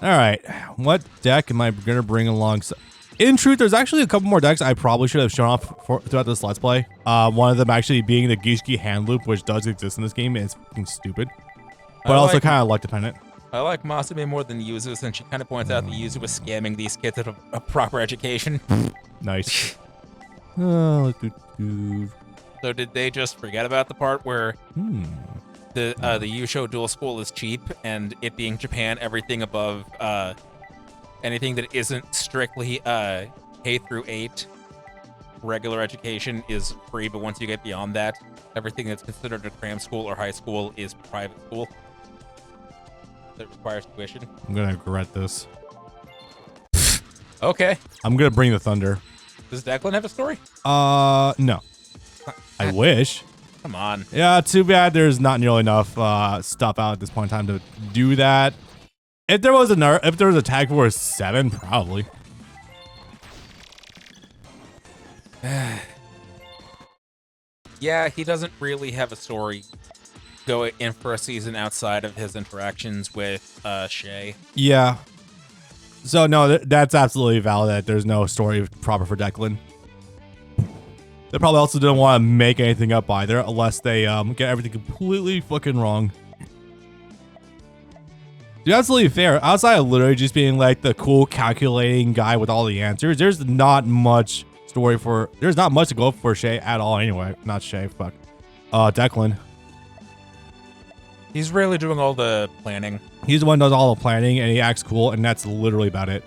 All right, what deck am I gonna bring along? So, in truth, there's actually a couple more decks I probably should have shown off throughout this Let's Play. One of them actually being the Gishki hand loop, which does exist in this game, and it's fucking stupid, but also kind of luck dependent. I like Masumi more than Yuzu, since she kind of points out that Yuzu was scamming these kids out of a proper education. Nice. So did they just forget about the part where the Yusho dual school is cheap, and it being Japan, everything above anything that isn't strictly K through 8 regular education is free, but once you get beyond that, everything that's considered a cram school or high school is private school that requires tuition? I'm gonna regret this. Okay. I'm gonna bring the thunder. Does Declan have a story? No. I wish. Come on. Yeah, too bad there's not nearly enough stuff out at this point in time to do that. If there was a tag for 7, probably. Yeah, he doesn't really have a story going in for a season outside of his interactions with Shay. Yeah. So no, that's absolutely valid that there's no story proper for Declan. They probably also didn't want to make anything up either, unless they get everything completely fucking wrong. Dude, absolutely fair. Outside of literally just being like the cool calculating guy with all the answers, there's not much story for. There's not much to go for Shay at all. Anyway, not Shay. Fuck. Declan. He's really doing all the planning. He's the one who does all the planning, and he acts cool, and that's literally about it.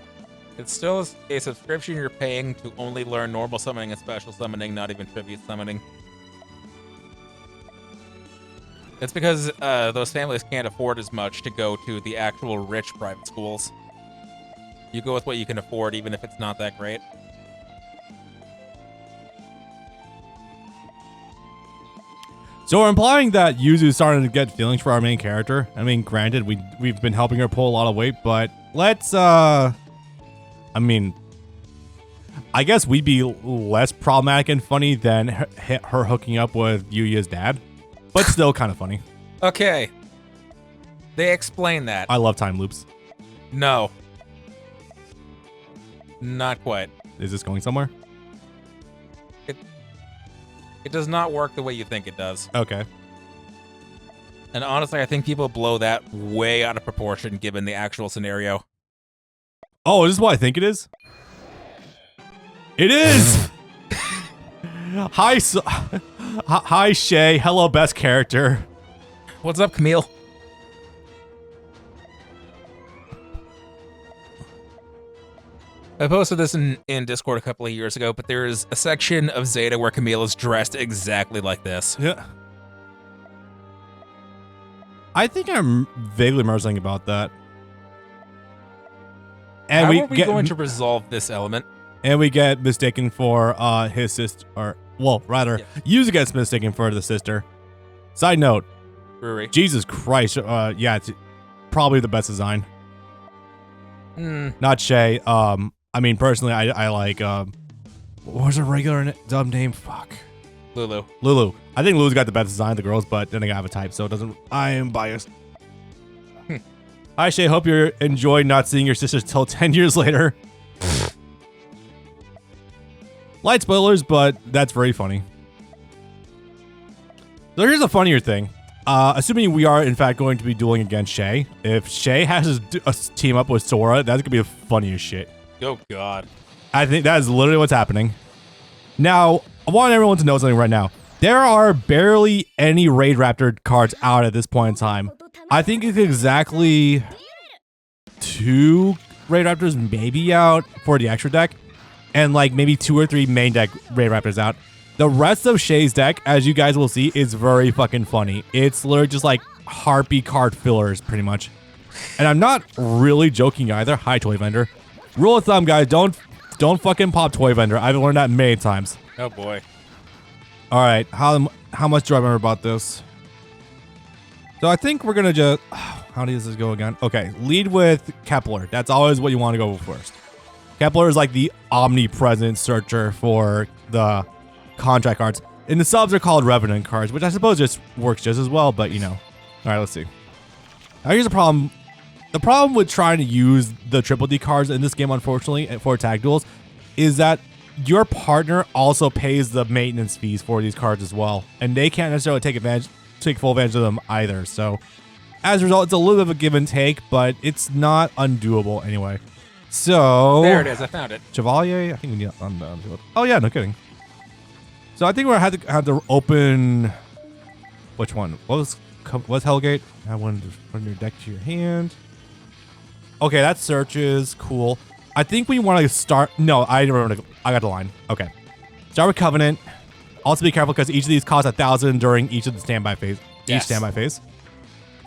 It's still a subscription you're paying to only learn normal summoning and special summoning, not even tribute summoning. It's because those families can't afford as much to go to the actual rich private schools. You go with what you can afford, even if it's not that great. So we're implying that Yuzu's starting to get feelings for our main character. I mean, granted, we've been helping her pull a lot of weight, but let's I mean, I guess we'd be less problematic and funny than her hooking up with Yuya's dad, but still kind of funny. Okay. They explain that. I love time loops. No. Not quite. Is this going somewhere? It does not work the way you think it does. Okay. And honestly, I think people blow that way out of proportion given the actual scenario. Oh, is this what I think it is? It is! Hi, Shay. Hello, best character. What's up, Camille? I posted this in Discord a couple of years ago, but there is a section of Zeta where Camille is dressed exactly like this. Yeah. I think I'm vaguely remember something about that. And How are we going to resolve this element? And we get mistaken for his sister, or well, rather, Yuzu gets mistaken for the sister. Side note, Brewery. Jesus Christ, yeah, it's probably the best design. Not Shay. I mean, personally, I like, what was her regular dumb name? Fuck. Lulu. Lulu. I think Lulu's got the best design of the girls, but then I have a type, so it doesn't, I am biased. Hi, Shay. Hope you're enjoying not seeing your sister till 10 years later. Light spoilers, but that's very funny. So here's a funnier thing. Assuming we are, in fact, going to be dueling against Shay, if Shay has a team up with Sora, that's going to be the funniest shit. Oh, God. I think that is literally what's happening. Now, I want everyone to know something right now. There are barely any Raid Raptor cards out at this point in time. I think it's exactly 2 Raid Raptors maybe out for the extra deck, and like maybe 2 or 3 main deck Raid Raptors out. The rest of Shay's deck, as you guys will see, is very fucking funny. It's literally just like Harpy card fillers, pretty much. And I'm not really joking either. Hi, Toy Vendor. Rule of thumb, guys, don't fucking pop Toy Vendor. I've learned that many times. Oh boy. All right, how much do I remember about this? So I think we're gonna just, how does this go again? Okay, lead with Kepler. That's always what you want to go first. Kepler is like the omnipresent searcher for the contract cards. And the subs are called Revenant cards, which I suppose just works just as well, but you know. All right, let's see. Now here's a problem the problem with trying to use the triple D cards in this game, unfortunately, for tag duels, is that your partner also pays the maintenance fees for these cards as well, and they can't necessarily take full advantage of them either. So, as a result, it's a little bit of a give and take, but it's not undoable anyway. So there it is. I found it. Chevalier. I think we need. Oh yeah, no kidding. So I think we're gonna have to open. Which one? What's Hellgate? I wanted to put your deck to your hand. Okay, that searches. Cool. I think we want to start. No, I got the line. Okay. Start with Covenant. Also be careful because each of these costs 1,000 during each of the standby phase. Yes. Each standby phase.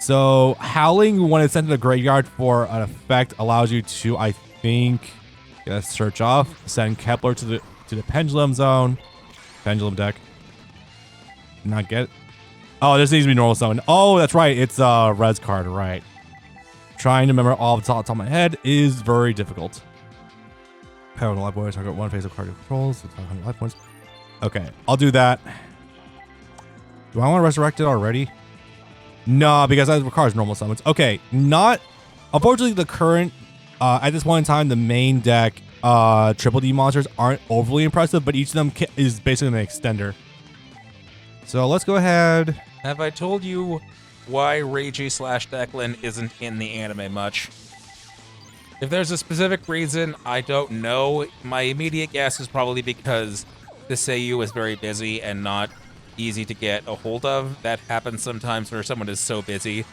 So Howling, when it's sent to the graveyard for an effect, allows you to, I think, get a search off. Send Kepler to the Pendulum Zone. Pendulum deck. Not get. Oh, this needs to be normal summon. Oh, that's right. It's a res card, right? Trying to remember all the top of my head is very difficult. Power life points. Target one phase of card controls. 500 life points. Okay, I'll do that. Do I want to resurrect it already? No, because that requires normal summons. Okay, unfortunately, the current at this point in time, the main deck triple D monsters aren't overly impressive, but each of them is basically an extender. So let's go ahead. Have I told you why Reiji / Declan isn't in the anime much? If there's a specific reason, I don't know. My immediate guess is probably because the Seiyu is very busy and not easy to get a hold of. That happens sometimes where someone is so busy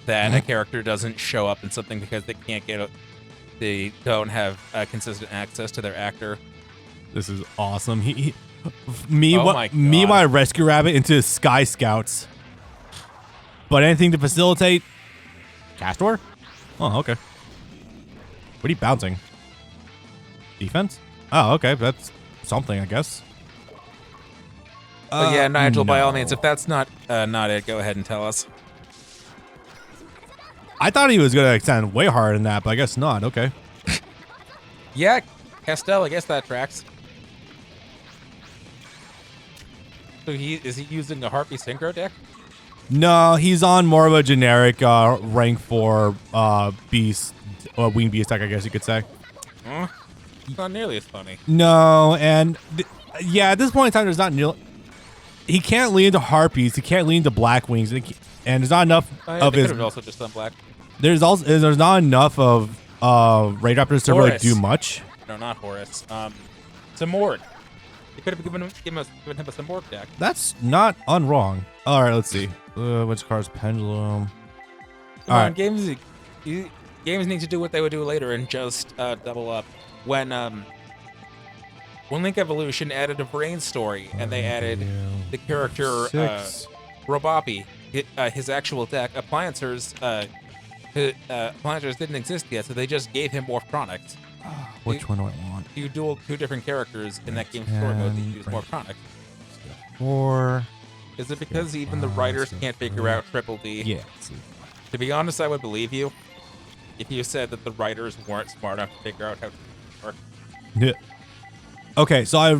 that a character doesn't show up in something because they don't have consistent access to their actor. This is awesome. My rescue rabbit into Sky Scouts. But anything to facilitate Castor? Oh, okay. What are you bouncing? Defense? Oh, okay. That's something, I guess. But yeah, Nigel, by all means, if that's not it, go ahead and tell us. I thought he was going to extend way harder than that, but I guess not. Okay. Yeah, Castell, I guess that tracks. So is he using a Harpy Synchro deck? No, he's on more of a generic rank 4 beast, wing beast deck, I guess you could say. It's not nearly as funny. No, and yeah, at this point in time, there's not he can't lean into harpies, he can't lean into black wings, and there's not enough of his. Could have also just done black. There's not enough of Raid Raptors to really do much. No, not Horus. Samord. You could have given him a Samord deck. That's not unwrong. All right, let's see. Which card's Pendulum? Come on, games need to do what they would do later and just double up. When Link Evolution added a brain story and they added the character Robopi, his actual deck, Appliancers didn't exist yet, so they just gave him Morph Products. Which one do I want? You duel 2 different characters in that game's story mode that use Morph Products. 4. Is it because even the writers can't figure out Triple D? Yeah. To be honest, I would believe you if you said that the writers weren't smart enough to figure out how to work. Yeah. Okay, so all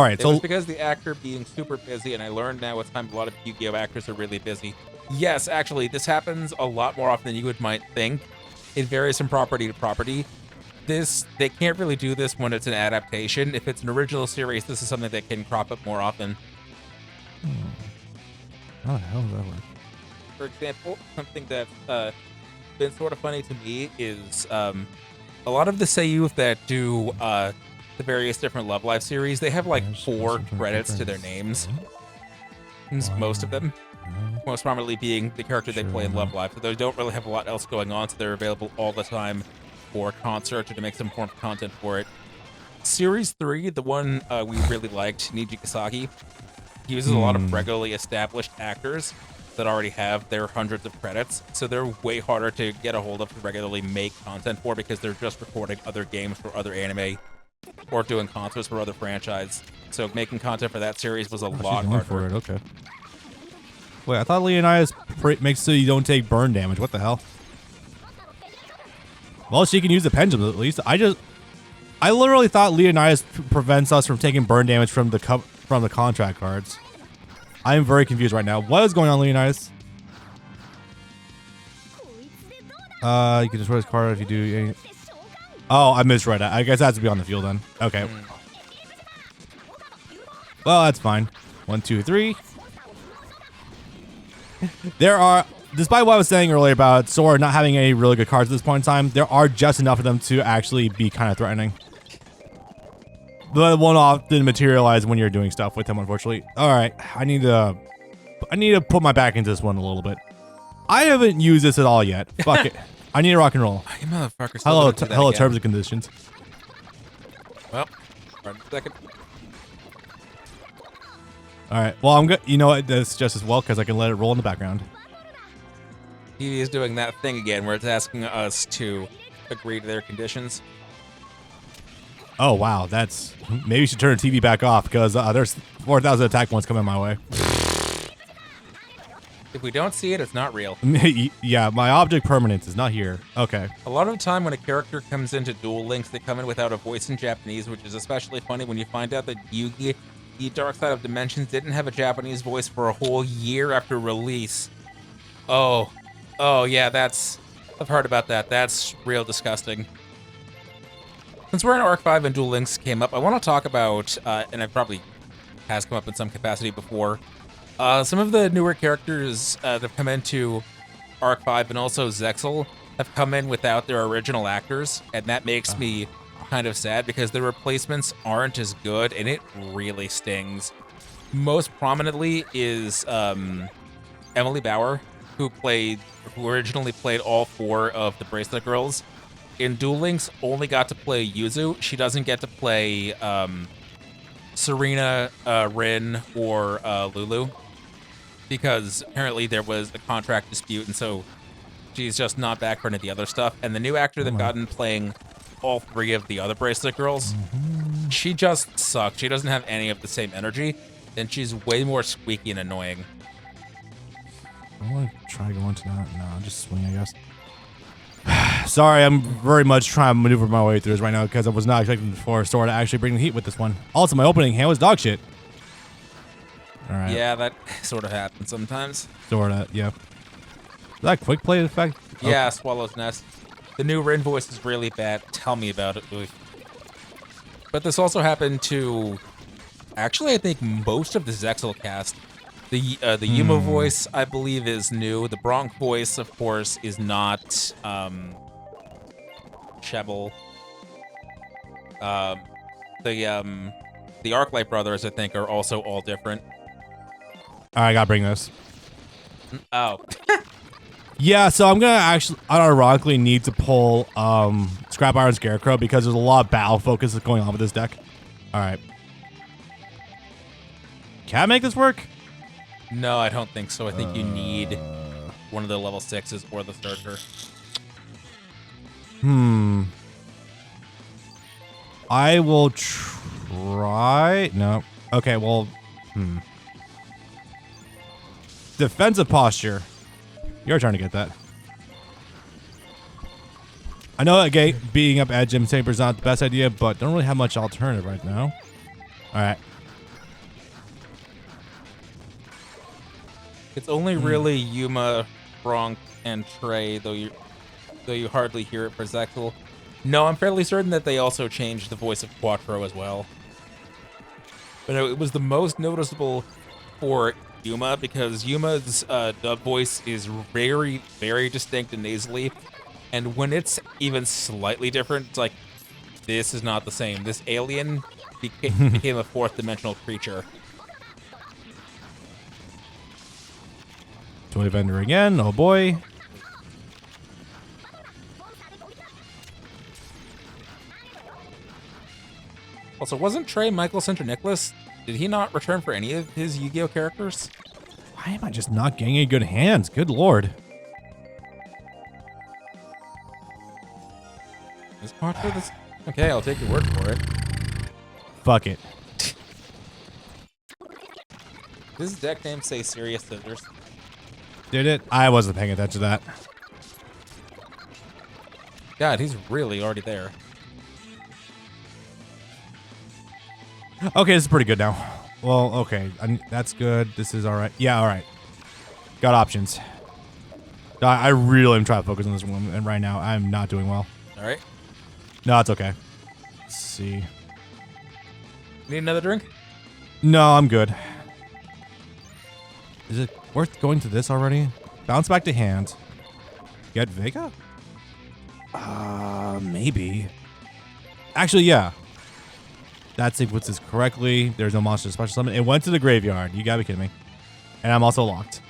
right. It was because the actor being super busy, and I learned now with time a lot of Yu-Gi-Oh actors are really busy. Yes, actually, this happens a lot more often than you might think. It varies from property to property. They can't really do this when it's an adaptation. If it's an original series, this is something that can crop up more often. How the hell does that work? For example, something that's been sort of funny to me is a lot of the Seiyu that do the various different Love Live series, they have like 4 credits to their names. Most of them. Most prominently being the character they play in Love Live. So they don't really have a lot else going on, so they're available all the time for concert or to make some form of content for it. Series 3, the one we really liked, Niji Kasagi, uses a lot of regularly established actors that already have their hundreds of credits, so they're way harder to get a hold of to regularly make content for because they're just recording other games for other anime or doing concerts for other franchise. So making content for that series was a lot harder. For it. Okay. Wait, I thought Leonidas makes so you don't take burn damage. What the hell? Well, she can use the pendulum at least. I literally thought Leonidas prevents us from taking burn damage from the contract cards. I am very confused right now. What is going on, Leonidas? You can destroy this card if you do any... Oh, I misread it. I guess that has to be on the field then. Okay. Well, that's fine. 1, 2, 3. There are, despite what I was saying earlier about Sora not having any really good cards at this point in time, there are just enough of them to actually be kind of threatening. But won't often materialize when you're doing stuff with him, unfortunately. All right, I need to put my back into this one a little bit. I haven't used this at all yet. Fuck it. I need to rock and roll. You motherfuckers. Hello, terms and conditions. Well, right a second. All right. Well, I'm good. You know what? That's just as well because I can let it roll in the background. TV is doing that thing again where it's asking us to agree to their conditions. Oh wow, that's maybe you should turn the TV back off because there's 4,000 attack points coming my way. If we don't see it, it's not real. Yeah, my object permanence is not here. Okay. A lot of the time when a character comes into Duel Links, they come in without a voice in Japanese, which is especially funny when you find out that Yugi, the Dark Side of Dimensions, didn't have a Japanese voice for a whole year after release. Oh yeah, I've heard about that. That's real disgusting. Since we're in Arc 5 and Duel Links came up, I want to talk about, and it probably has come up in some capacity before, some of the newer characters that have come into Arc 5 and also Zexal have come in without their original actors, and that makes me kind of sad because the replacements aren't as good, and it really stings. Most prominently is Emily Bauer, who originally played all 4 of the Bracelet Girls. In Duel Links, only got to play Yuzu. She doesn't get to play Serena, Rin, or Lulu because apparently there was a contract dispute, and so she's just not back for any of the other stuff. And the new actor they've gotten playing all 3 of the other Bracelet Girls, she just sucks. She doesn't have any of the same energy, and she's way more squeaky and annoying. I want to try going to that. No, just swing, I guess. Sorry, I'm very much trying to maneuver my way through this right now because I was not expecting for Sora to actually bring the heat with this one. Also, my opening hand was dog shit. All right. Yeah, that sort of happens sometimes. Sorta, yeah. Is that quick play effect? Yeah, Swallow's Nest. The new Rin voice is really bad. Tell me about it, Louis. But this also happened to, actually, I think most of the Zexal cast. The Yuma voice, I believe, is new. The Bronk voice, of course, is not Shebel. The Arclight brothers, I think, are also all different. All right, I gotta bring this. Oh. Yeah, so I'm gonna actually unironically need to pull Scrap Iron Scarecrow because there's a lot of battle focus that's going on with this deck. All right. Can I make this work? No, I don't think so. I think you need one of the level 6s or the Searcher. I will try. No. Okay, well. Defensive posture. You're trying to get that. I know that beating up Edge and Saber is not the best idea, but don't really have much alternative right now. All right. It's only really Yuma, Bronk, and Trey, though you hardly hear it for Zexal. No, I'm fairly certain that they also changed the voice of Quattro as well. But no, it was the most noticeable for Yuma because Yuma's dub voice is very, very distinct and nasally. And when it's even slightly different, it's like, this is not the same. This alien became a 4th dimensional creature. Toy vendor again. Oh boy. Also, wasn't Trey Michael Center Nicholas? Did he not return for any of his Yu-Gi-Oh characters? Why am I just not getting any good hands? Good lord. Is part for this? Okay, I'll take your word for it. Fuck it. Does this deck name say Serious Scissors? Did it? I wasn't paying attention to that. God, he's really already there. Okay, this is pretty good now. Well, okay. That's good. This is all right. Yeah, all right. Got options. I really am trying to focus on this one, and right now I'm not doing well. All right. No, it's okay. Let's see. Need another drink? No, I'm good. Is it worth going to this already? Bounce back to hand. Get Vega? Maybe. Actually, yeah. That sequences correctly. There's no monster special summon. It went to the graveyard. You gotta be kidding me. And I'm also locked.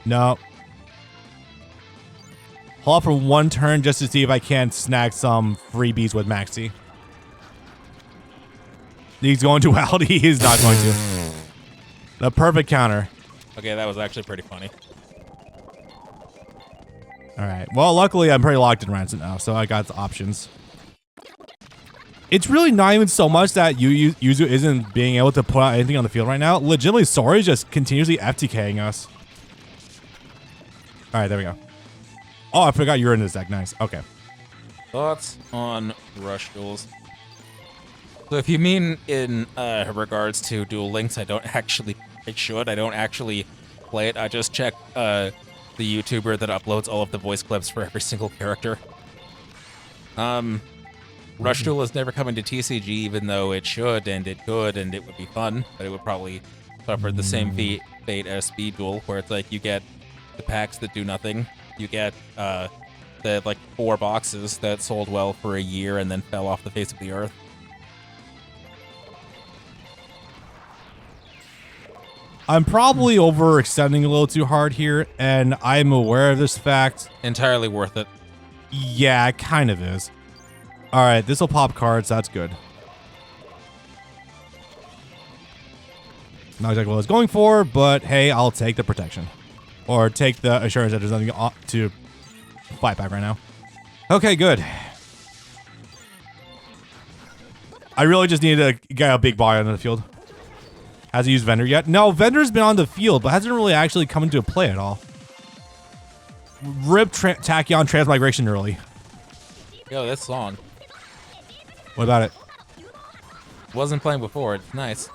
No. Hold up for one turn just to see if I can snag some freebies with Maxi. He's going duality. He's not going to. The perfect counter. Okay, that was actually pretty funny. All right. Well, luckily I'm pretty locked in Rancid now, so I got the options. It's really not even so much that Yuzu isn't being able to put out anything on the field right now. Legitimately, Sori is just continuously FTKing us. All right, there we go. Oh, I forgot you were in this deck. Nice. Okay. Thoughts on Rush Duels? So if you mean in regards to Duel Links, I don't actually play it. I just check the YouTuber that uploads all of the voice clips for every single character. Rush Duel is never coming to TCG, even though it should, and it could, and it would be fun, but it would probably suffer the same fate as Speed Duel, where it's like you get the packs that do nothing, you get the like 4 boxes that sold well for a year and then fell off the face of the earth. I'm probably overextending a little too hard here, and I'm aware of this fact. Entirely worth it. Yeah, it kind of is. All right, this will pop cards. That's good. Not exactly what I was going for, but hey, I'll take the protection. Or take the assurance that there's nothing to fight back right now. Okay, good. I really just need to get a big body on the field. Has he used Vendor yet? No, Vendor's been on the field, but hasn't really actually come into play at all. Rip Tachyon Transmigration early. Yo, this song. What about it? Wasn't playing before. It's nice.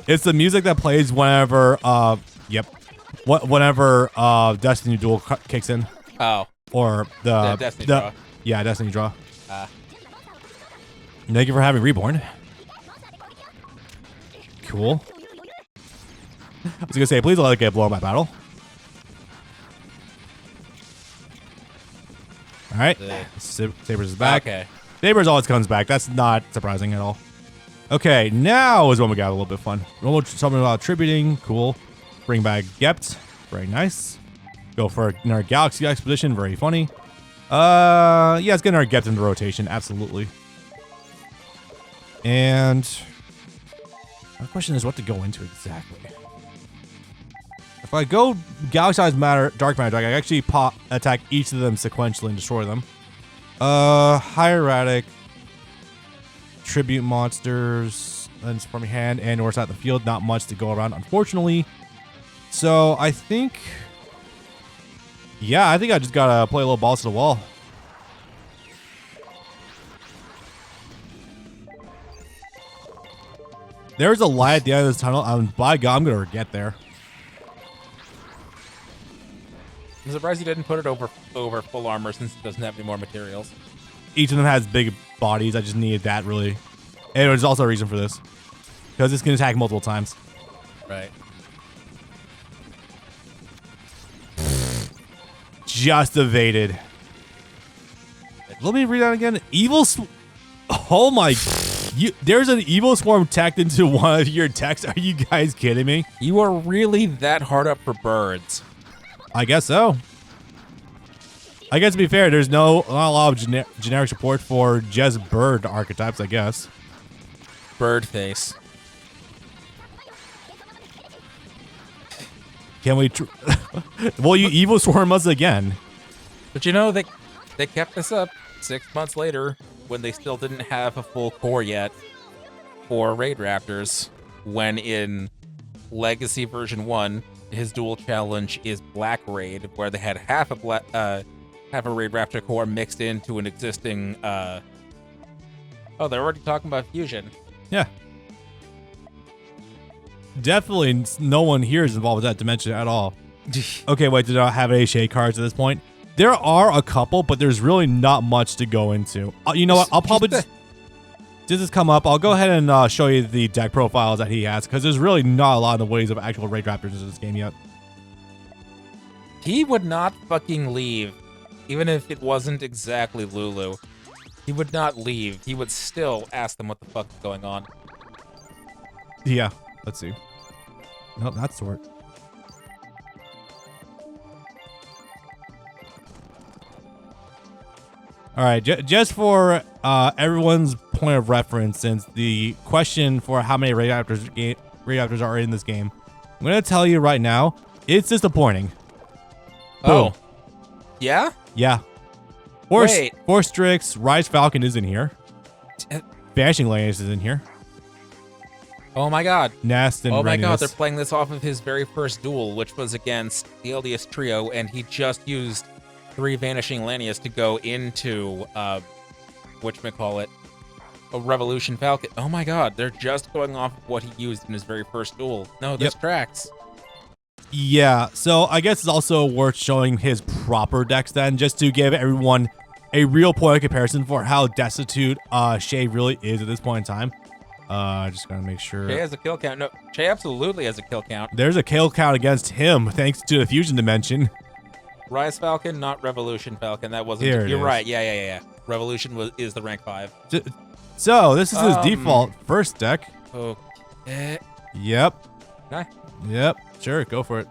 It's the music that plays whenever, whenever Destiny Duel kicks in. Oh. Or the Destiny Draw. Yeah, Destiny Draw. Thank you for having Reborn. Cool. I was gonna say, please let it get blown by battle. All right, Sabers is back. Okay. Sabers always comes back. That's not surprising at all. Okay, now is when we got a little bit fun. Something about attributing. Cool. Bring back Gept. Very nice. Go for another Galaxy Expedition. Very funny. Yeah, let's get another Gept into rotation. Absolutely. And the question is what to go into exactly. If I go Galaxy Matter, Dark Matter, I can actually attack each of them sequentially and destroy them. Hieratic, Tribute monsters, and from your hand and or outside the field. Not much to go around, unfortunately. So I think, yeah, I think I just gotta play a little balls to the wall. There's a light at the end of this tunnel, and by God, I'm gonna get there. I'm surprised you didn't put it over full armor since it doesn't have any more materials. Each of them has big bodies. I just needed that, really. And there's also a reason for this. Because this can attack multiple times. Right. Just evaded. Let me read that again. Oh my... there's an evil swarm tacked into one of your decks. Are you guys kidding me? You are really that hard up for birds. I guess so. I guess to be fair, there's not a lot of generic support for just bird archetypes, I guess. Bird face. Can we... Will you evil swarm us again? But you know, they kept this up 6 months later when they still didn't have a full core yet for Raid Raptors, when in Legacy version 1, his dual challenge is Black Raid, where they had half a Raid Raptor core mixed into an existing oh, they're already talking about fusion. Yeah. Definitely no one here is involved with that dimension at all. Okay, wait, did I have any Shay cards at this point? There are a couple, but there's really not much to go into. You know what? I'll probably just this come up. I'll go ahead and show you the deck profiles that he has, because there's really not a lot of ways of actual Raid Raptors in this game yet. He would not fucking leave, even if it wasn't exactly Lulu. He would not leave. He would still ask them what the fuck is going on. Yeah, let's see. Nope, not sort. All right, just for everyone's point of reference, since the question for how many Raid Raptors are in this game, I'm gonna tell you right now, it's disappointing. Oh, Boom. yeah? Yeah. Force Strix, Rise Falcon is in here. Vanishing Lance is in here. Oh my god. Nest and oh my god, Readiness. they're playing this off of his very first duel, which was against the LDS Trio, and he just used 3 Vanishing Lanius to go into, whatchamacallit, a Revolution Falcon. Oh my god, they're just going off of what he used in his very first duel. No, this tracks. Yeah, so I guess it's also worth showing his proper decks then, just to give everyone a real point of comparison for how destitute Shay really is at this point in time. Just gotta make sure. Shay has a kill count. No, Shay absolutely has a kill count. There's a kill count against him, thanks to the Fusion Dimension. Rise Falcon, not Revolution Falcon. That wasn't. Here it You're is. right. Yeah. Revolution is the rank 5. So this is his default first deck. Okay. Yep. Okay. Yep. Sure, go for it.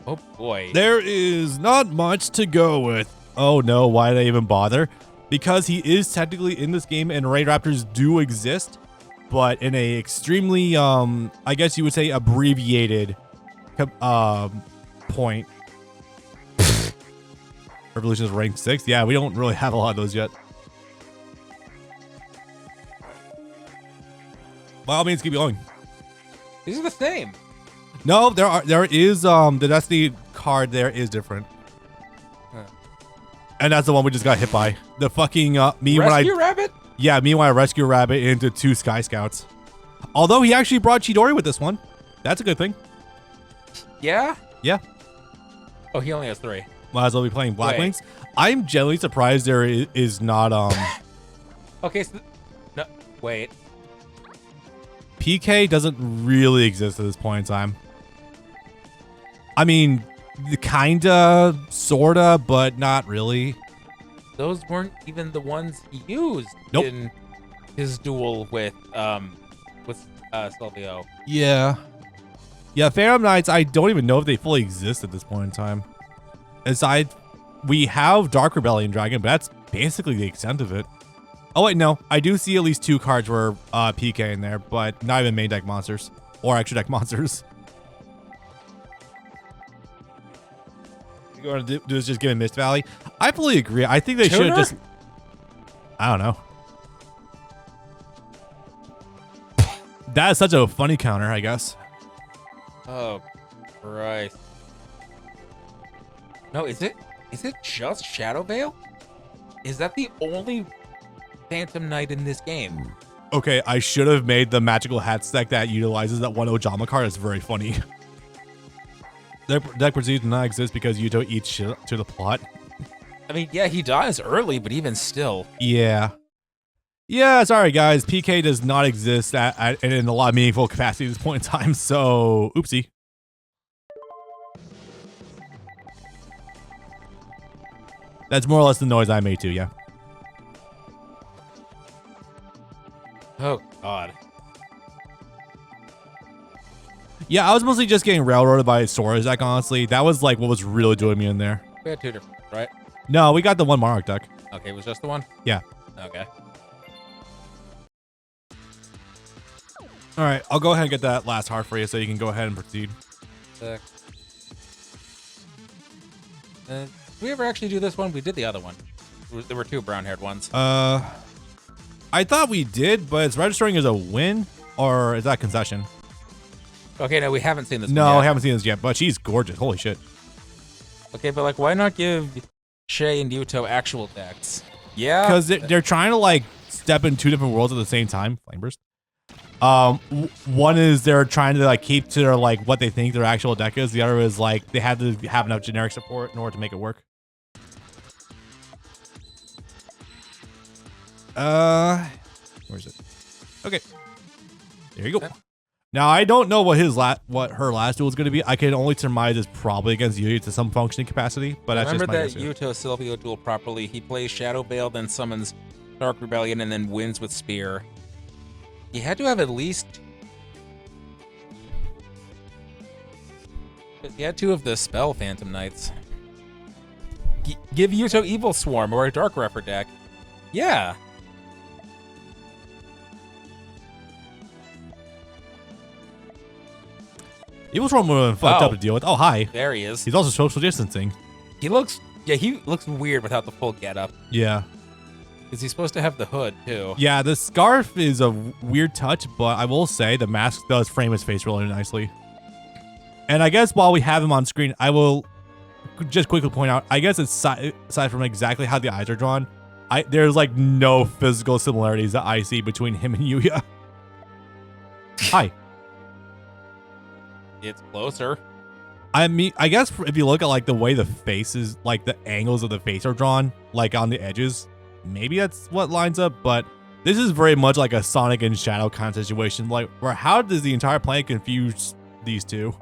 Oh boy. There is not much to go with. Oh no, why did I even bother? Because he is technically in this game and Raid Raptors do exist, but in a extremely, I guess you would say abbreviated point. Revolution is rank 6. Yeah, we don't really have a lot of those yet. By all means, keep going. These are the same. No, there is the Destiny card there is different. Huh. And that's the one we just got hit by. The fucking Rescue Rabbit? Yeah, me when I rescue Rabbit into 2 Sky Scouts. Although he actually brought Chidori with this one. That's a good thing. Yeah? Yeah. Oh, he only has 3. Might as well be playing Black Wings. I'm genuinely surprised there is not Okay, so no, wait. PK doesn't really exist at this point in time. I mean, kinda, sorta, but not really. Those weren't even the ones he used in his duel with Silvio. Yeah. Yeah, Phantom Knights, I don't even know if they fully exist at this point in time. Aside, we have Dark Rebellion Dragon, but that's basically the extent of it. Oh wait, no. I do see at least 2 cards for PK in there, but not even main deck monsters. Or extra deck monsters. You're going to do is just give him Mist Valley? I fully agree. I think they should have just... I don't know. That is such a funny counter, I guess. Oh, Christ. No, is it just Shadow Veil? Is that the only Phantom Knight in this game? Okay, I should have made the magical hat stack that utilizes that one Ojama card. It's very funny. Deck proceeds to not exist because Yuto eats shit to the plot. I mean, yeah, he dies early, but even still. Yeah. Yeah, sorry guys. PK does not exist in a lot of meaningful capacity at this point in time, so oopsie. That's more or less the noise I made too, yeah. Oh, God. Yeah, I was mostly just getting railroaded by Sora's deck, honestly. That was like what was really doing me in there. We had 2 different, right? No, we got the one Monarch deck. Okay, it was just the one? Yeah. Okay. All right, I'll go ahead and get that last heart for you so you can go ahead and proceed. Sick. Did we ever actually do this one? We did the other one. There were 2 brown-haired ones. I thought we did, but it's registering as a win, or is that concession? Okay, no, we haven't seen this one No, yet. I haven't seen this yet, but she's gorgeous. Holy shit. Okay, but like, why not give Shay and Yuto actual decks? Yeah. Because they're trying to like step in 2 different worlds at the same time. Flameburst. One is they're trying to like keep to their like what they think their actual deck is. The other is like they have to have enough generic support in order to make it work. Where is it? Okay, there you go. Now I don't know what her last duel is going to be. I can only surmise it's probably against Yuya to some functioning capacity, but that's just my guess. Remember that Yuto Silvio duel properly. He plays Shadow Veil, then summons Dark Rebellion, and then wins with Spear. He had to have at least... He had 2 of the spell Phantom Knights. Give Yuto Evil Swarm or a Dark Refer deck. Yeah. Evil Swarm would have been fucked up to deal with. Oh, hi. There he is. He's also social distancing. He looks weird without the full getup. Yeah. Is he supposed to have the hood, too? Yeah, the scarf is a weird touch, but I will say the mask does frame his face really nicely. And I guess while we have him on screen, I will just quickly point out, I guess aside from exactly how the eyes are drawn, there's like no physical similarities that I see between him and Yuya. Hi. It's closer. I mean, I guess if you look at like the way the face is, like the angles of the face are drawn, like on the edges, maybe that's what lines up, but this is very much like a Sonic and Shadow kind of situation. Like, where how does the entire planet confuse these two?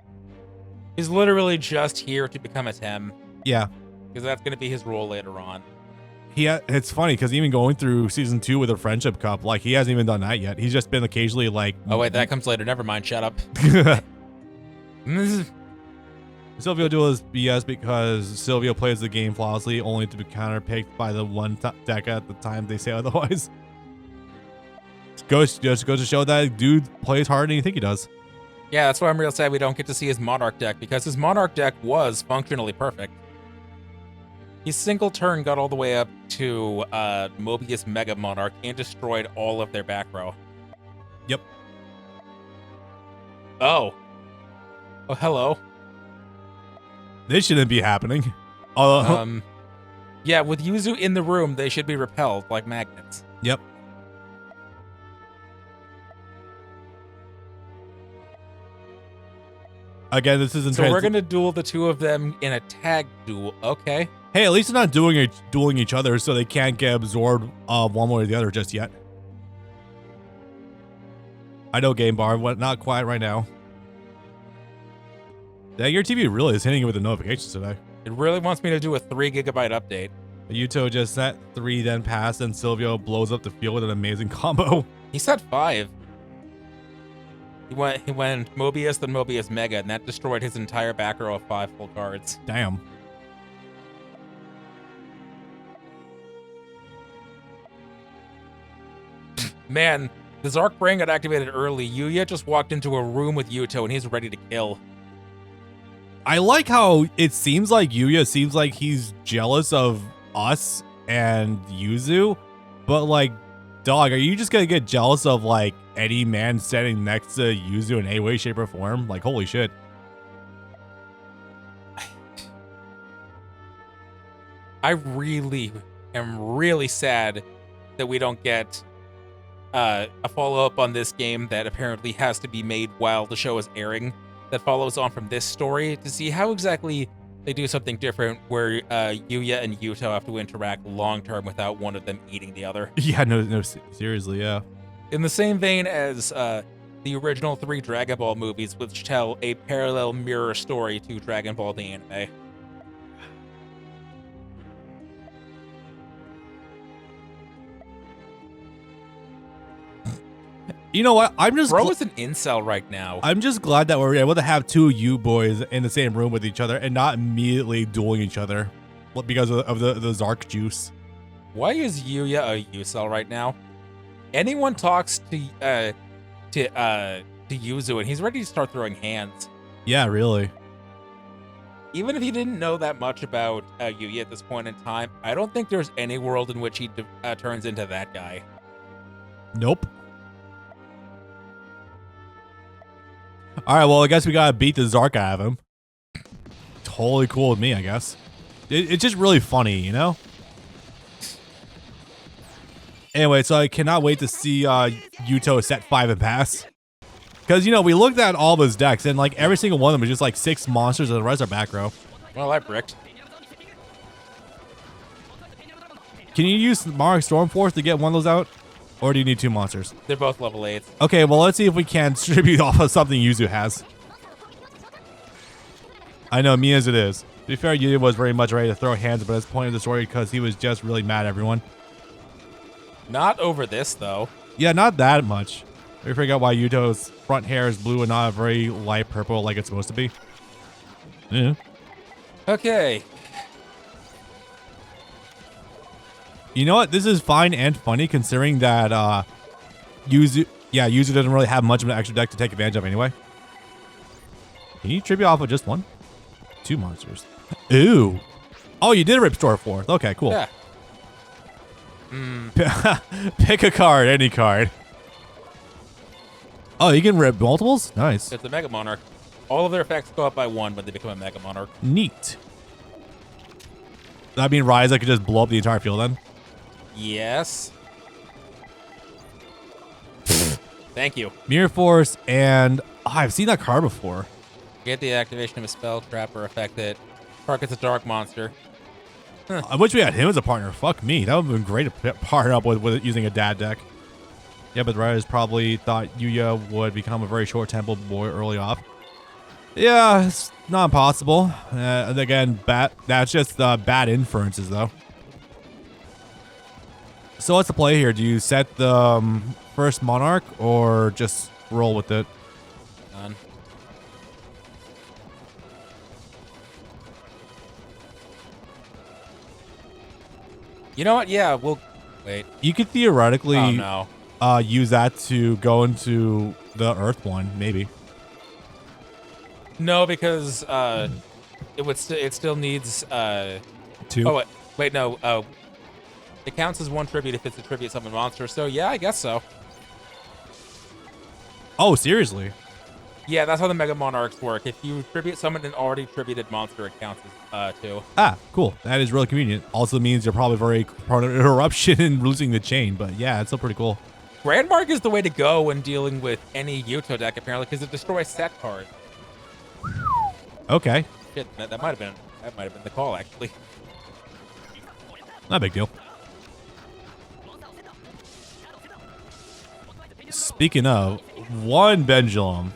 He's literally just here to become a Tem. Yeah. Because that's going to be his role later on. It's funny because even going through season 2 with a friendship cup, like he hasn't even done that yet. He's just been occasionally like... Oh wait, that comes later. Never mind. Shut up. Silvio duel is BS because Silvio plays the game flawlessly, only to be counterpicked by the one deck at the time they say otherwise. Just goes to show that dude plays harder than you think he does. Yeah, that's why I'm real sad we don't get to see his Monarch deck, because his Monarch deck was functionally perfect. He single turn got all the way up to Mobius Mega Monarch and destroyed all of their back row. Yep. Oh, hello. This shouldn't be happening. Yeah, with Yuzu in the room, they should be repelled like magnets. Yep. Again, this isn't... So we're going to duel the 2 of them in a tag duel. Okay. Hey, at least they're not dueling each other, so they can't get absorbed one way or the other just yet. I know, Game Bar, not quite right now. Yeah, your TV really is hitting you with the notifications today. It really wants me to do a 3 gigabyte update. Yuto just set 3, then passed, and Silvio blows up the field with an amazing combo. He set 5. He went Mobius, then Mobius Mega, and that destroyed his entire back row of 5 full cards. Damn. Man, the Zarc brain got activated early. Yuya just walked into a room with Yuto, and he's ready to kill. I like how it seems like Yuya seems like he's jealous of us and Yuzu, but like, dog, are you just gonna get jealous of like any man standing next to Yuzu in any way, shape, or form? Like, holy shit. I really am really sad that we don't get a follow-up on this game that apparently has to be made while the show is airing, that follows on from this story, to see how exactly they do something different where Yuya and Yuto have to interact long-term without one of them eating the other. Yeah, no, seriously, yeah. In the same vein as the original 3 Dragon Ball movies, which tell a parallel mirror story to Dragon Ball the anime. You know what? I'm just... Bro is an incel right now. I'm just glad that we're able to have 2 U boys in the same room with each other and not immediately dueling each other because of the Zarc juice. Why is Yuya a U-cell right now? Anyone talks to Yuzu and he's ready to start throwing hands. Yeah, really. Even if he didn't know that much about Yuya at this point in time, I don't think there's any world in which he turns into that guy. Nope. All right, well, I guess we gotta beat the Zarc out of him. Totally cool with me, I guess. It's just really funny, you know? Anyway, so I cannot wait to see Yuto set 5 and pass. Because, you know, we looked at all those decks, and like every single one of them is just like 6 monsters, and the rest are back row. Well, I bricked. Can you use Monarch Stormforce to get one of those out? Or do you need 2 monsters? They're both level 8. Okay, well, let's see if we can distribute off of something Yuzu has. I know, me as it is. To be fair, Yuya was very much ready to throw hands at this point of the story because he was just really mad at everyone. Not over this, though. Yeah, not that much. We figure out why Yuto's front hair is blue and not a very light purple like it's supposed to be. Yeah. Okay. You know what? This is fine and funny considering that Yuzu doesn't really have much of an extra deck to take advantage of anyway. Can you tribute off of just 1? 2 monsters. Ooh. Oh, you did rip Store Forth. Okay, cool. Yeah. Pick a card, any card. Oh, you can rip multiples? Nice. It's a Mega Monarch. All of their effects go up by 1 when they become a Mega Monarch. Neat. Does that mean Ryza could just blow up the entire field then? Yes. Thank you. Mirror Force and... Oh, I've seen that card before. Get the activation of a spell, trap, or effect that targets a dark monster. I wish we had him as a partner. Fuck me. That would have been great to partner up with using a dad deck. Yeah, but the writers probably thought Yuya would become a very short-tempered boy early off. Yeah, it's not impossible. And again, that's just bad inferences, though. So what's the play here? Do you set the first Monarch or just roll with it? Done. You know what? Yeah, we'll... Wait. You could theoretically use that to go into the Earth one, maybe. No, because it still needs 2. Oh wait, no. It counts as 1 tribute if it's a tribute summon monster. So yeah, I guess so. Oh, seriously? Yeah, that's how the Mega Monarchs work. If you tribute summon an already tributed monster, it counts as 2. Ah, cool. That is really convenient. Also means you're probably very prone to interruption and losing the chain, but yeah, it's still pretty cool. Grand Mark is the way to go when dealing with any Yuto deck, apparently, because it destroys set cards. Okay. Shit, that might have been the call, actually. Not a big deal. Speaking of, 1 Pendulum.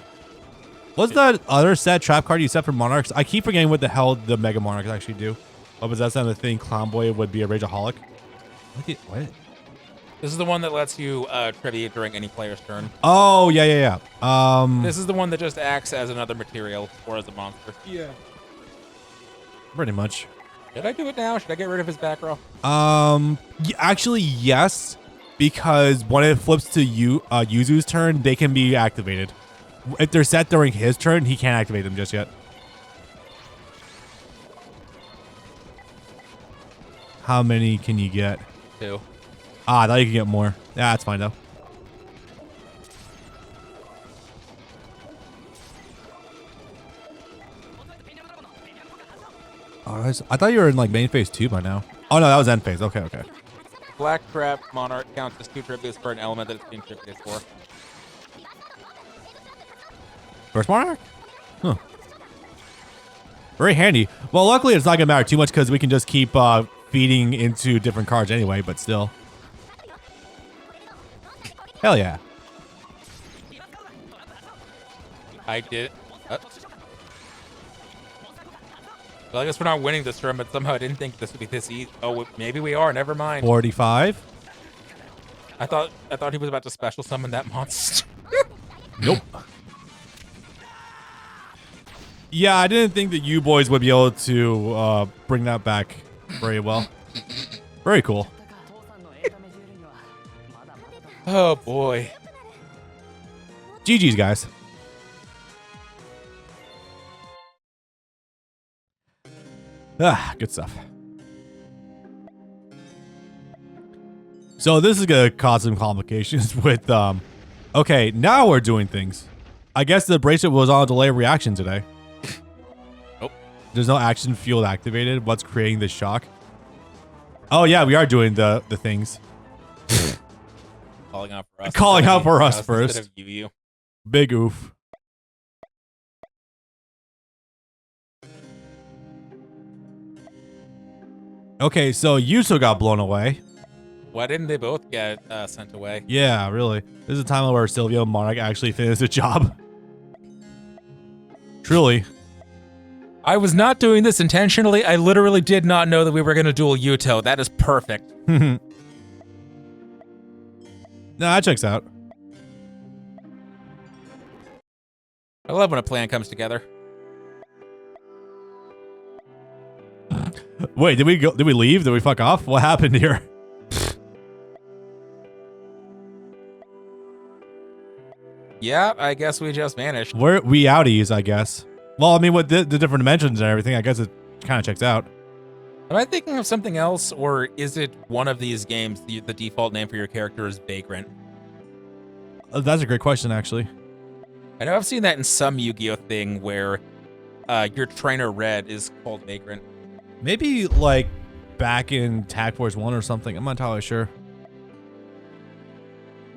What's that other set trap card you set for Monarchs? I keep forgetting what the hell the Mega Monarchs actually do. Oh, but that's not the thing. Clownboy would be a Rageaholic. What? This is the one that lets you tribute during any player's turn. Oh, yeah. This is the one that just acts as another material or as a monster. Yeah. Pretty much. Should I do it now? Should I get rid of his back row? Actually, yes. Because when it flips to Yuzu's turn, they can be activated. If they're set during his turn, he can't activate them just yet. How many can you get? 2. Ah, I thought you could get more. Yeah, that's fine though. Oh, I thought you were in like main phase 2 by now. Oh no, that was end phase. Okay. Black Trap Monarch counts as 2 tributes for an element that it's being tributed for. First Monarch? Huh. Very handy. Well, luckily it's not going to matter too much because we can just keep feeding into different cards anyway, but still. Hell yeah. I did. Well, I guess we're not winning this turn, but somehow I didn't think this would be this easy. Oh, maybe we are. Never mind. 45. I thought he was about to special summon that monster. Nope. Yeah, I didn't think that you boys would be able to bring that back very well. Very cool. Oh boy. GG's, guys. Ah, good stuff. So this is gonna cause some complications with okay, now we're doing things. I guess the bracelet was on a delay of reaction today. Nope. There's no action field activated. What's creating this shock? Oh yeah, we are doing the things. calling out for us. Calling out for us instead first. of you. Big oof. Okay, so Yuto got blown away. Why didn't they both get sent away? Yeah, really. This is a time where Silvio and Monarch actually finished the job. Truly. I was not doing this intentionally. I literally did not know that we were going to duel Yuto. That is perfect. No, that checks out. I love when a plan comes together. Wait, did we leave? Did we fuck off? What happened here? Yeah, I guess we just vanished. We're we outies, I guess. Well, I mean, with the different dimensions and everything, I guess it kind of checks out. Am I thinking of something else, or is it one of these games, the default name for your character is Vagrant? That's a great question, actually. I know I've seen that in some Yu-Gi-Oh thing where your trainer Red is called Vagrant. Maybe like back in Tag Force 1 or something. I'm not entirely sure.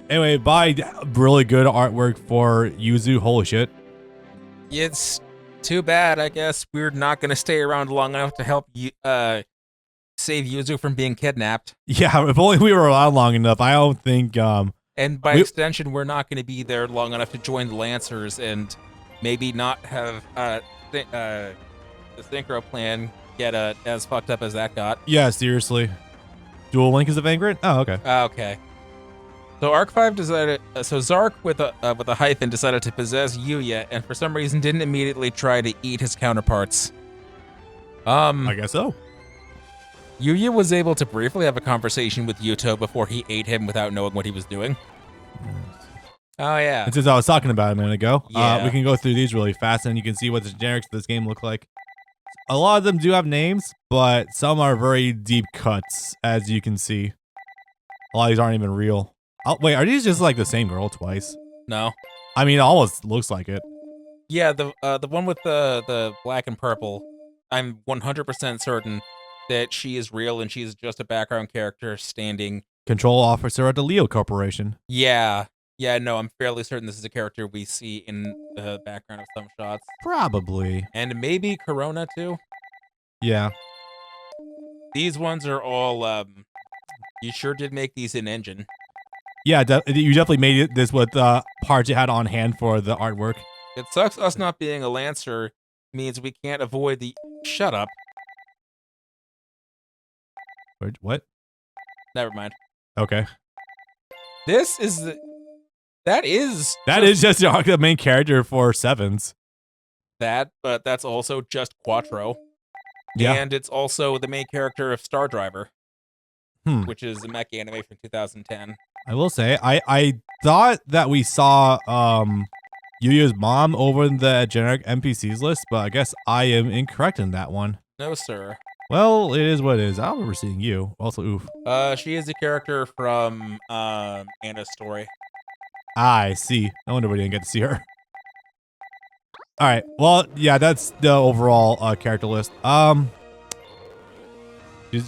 Anyway, buy really good artwork for Yuzu. Holy shit. It's too bad, I guess. We're not going to stay around long enough to help you save Yuzu from being kidnapped. Yeah, if only we were around long enough. I don't think... and by extension, we're not going to be there long enough to join the Lancers and maybe not have the Synchro plan get as fucked up as that got. Yeah, seriously. Dual Link is a Vagrant? Oh, okay. Okay. So Arc 5 decided, so Zarc with a hyphen decided to possess Yuya, and for some reason didn't immediately try to eat his counterparts. I guess so. Yuya was able to briefly have a conversation with Yuto before he ate him without knowing what he was doing. Oh yeah. And since I was talking about it a minute ago, Yeah. we can go through these really fast, and you can see what the generics of this game look like. A lot of them do have names, but some are very deep cuts, as you can see. A lot of these aren't even real. Oh, wait, are these just like the same girl twice? No. I mean, it almost looks like it. Yeah, the one with the black and purple. I'm 100% certain that she is real and she's just a background character standing. Control officer at the Leo Corporation. Yeah. Yeah, no, I'm fairly certain this is a character we see in the background of some shots. Probably. And maybe Corona too. Yeah. These ones are all you sure did make these in engine. Yeah, you definitely made this with parts you had on hand for the artwork. It sucks us not being a Lancer means we can't avoid the... Shut up. Wait, what? Never mind. Okay. This is... That is just the main character for Sevens. that, but that's also just Quattro. Yeah. And it's also the main character of Star Driver, which is a mecha anime from 2010. I will say, I thought that we saw Yuya's mom over in the generic NPCs list, but I guess I am incorrect in that one. No, sir. Well, it is what it is. I don't remember seeing you. Also, oof. She is a character from Anna's story. I see. No wonder we didn't get to see her. All right. Well, yeah, that's the overall character list.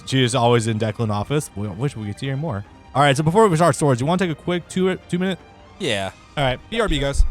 She is always in Declan office. We wish we could see her more. All right. So before we start stories, you want to take a quick two minute? Yeah. All right. BRB, guys.